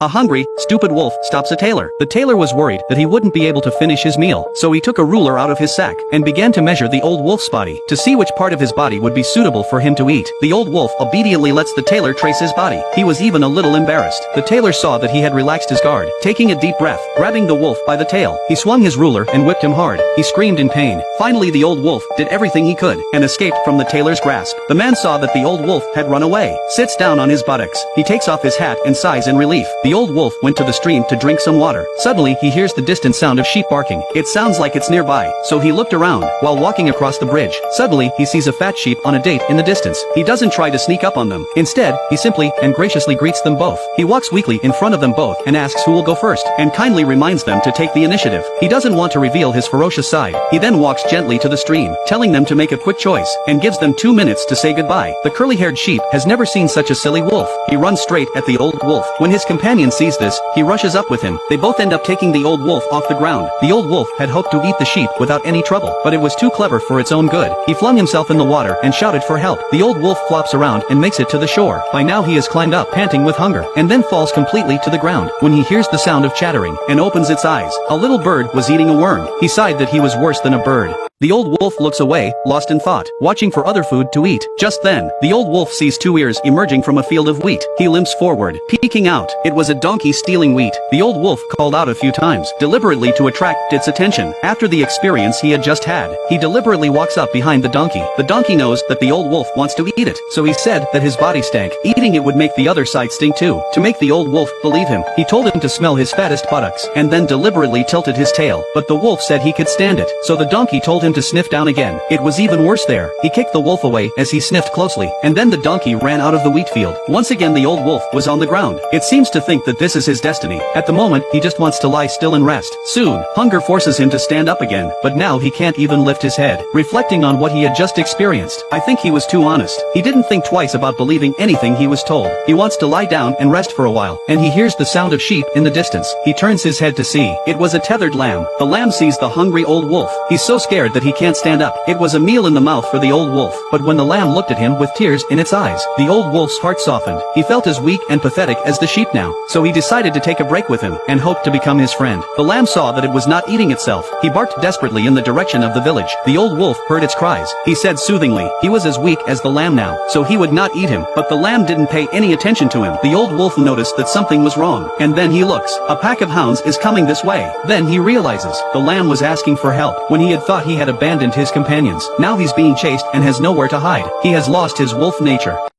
A hungry, stupid wolf stops a tailor. The tailor was worried that he wouldn't be able to finish his meal, so he took a ruler out of his sack and began to measure the old wolf's body to see which part of his body would be suitable for him to eat. The old wolf obediently lets the tailor trace his body. He was even a little embarrassed. The tailor saw that he had relaxed his guard. Taking a deep breath, grabbing the wolf by the tail, he swung his ruler and whipped him hard. He screamed in pain. Finally, the old wolf did everything he could and escaped from the tailor's grasp. The man saw that the old wolf had run away, sits down on his buttocks. He takes off his hat and sighs in relief. The old wolf went to the stream to drink some water. Suddenly, he hears the distant sound of sheep barking. It sounds like it's nearby, so he looked around. While walking across the bridge, suddenly he sees a fat sheep on a date in the distance. He doesn't try to sneak up on them. Instead, he simply and graciously greets them both. He walks weakly in front of them both and asks who will go first, and kindly reminds them to take the initiative. He doesn't want to reveal his ferocious side. He then walks gently to the stream, telling them to make a quick choice, and gives them 2 minutes to say goodbye. The curly-haired sheep has never seen such a silly wolf. He runs straight at the old wolf. When his companion sees this, he rushes up with him. They both end up taking the old wolf off the ground. The old wolf had hoped to eat the sheep without any trouble, but it was too clever for its own good. He flung himself in the water and shouted for help. The old wolf flops around and makes it to the shore. By now he has climbed up, panting with hunger, and then falls completely to the ground when he hears the sound of chattering and opens its eyes. A little bird was eating a worm. He sighed that he was worse than a bird. The old wolf looks away, lost in thought, watching for other food to eat. Just then, the old wolf sees 2 ears emerging from a field of wheat. He limps forward, peeking out. It was a donkey stealing wheat. The old wolf called out a few times, deliberately to attract its attention. After the experience he had just had, he deliberately walks up behind the donkey. The donkey knows that the old wolf wants to eat it, so he said that his body stank. Eating it would make the other side stink too. To make the old wolf believe him, he told him to smell his fattest buttocks, and then deliberately tilted his tail. But the wolf said he could stand it, so the donkey told him to sniff down again. It was even worse there. He kicked the wolf away as he sniffed closely, and then the donkey ran out of the wheat field. Once again the old wolf was on the ground. It seems to think that this is his destiny. At the moment, he just wants to lie still and rest. Soon, hunger forces him to stand up again, but now he can't even lift his head. Reflecting on what he had just experienced, I think he was too honest. He didn't think twice about believing anything he was told. He wants to lie down and rest for a while, and he hears the sound of sheep in the distance. He turns his head to see. It was a tethered lamb. The lamb sees the hungry old wolf. He's so scared that he can't stand up. It was a meal in the mouth for the old wolf, but when the lamb looked at him with tears in its eyes, the old wolf's heart softened. He felt as weak and pathetic as the sheep now, so he decided to take a break with him and hoped to become his friend. The lamb saw that it was not eating itself. He barked desperately in the direction of the village. The old wolf heard its cries. He said soothingly he was as weak as the lamb now, so he would not eat him, but the lamb didn't pay any attention to him. The old wolf noticed that something was wrong, and then he looks. A pack of hounds is coming this way. Then he realizes the lamb was asking for help when he had thought he had abandoned his companions. Now he's being chased and has nowhere to hide. He has lost his wolf nature.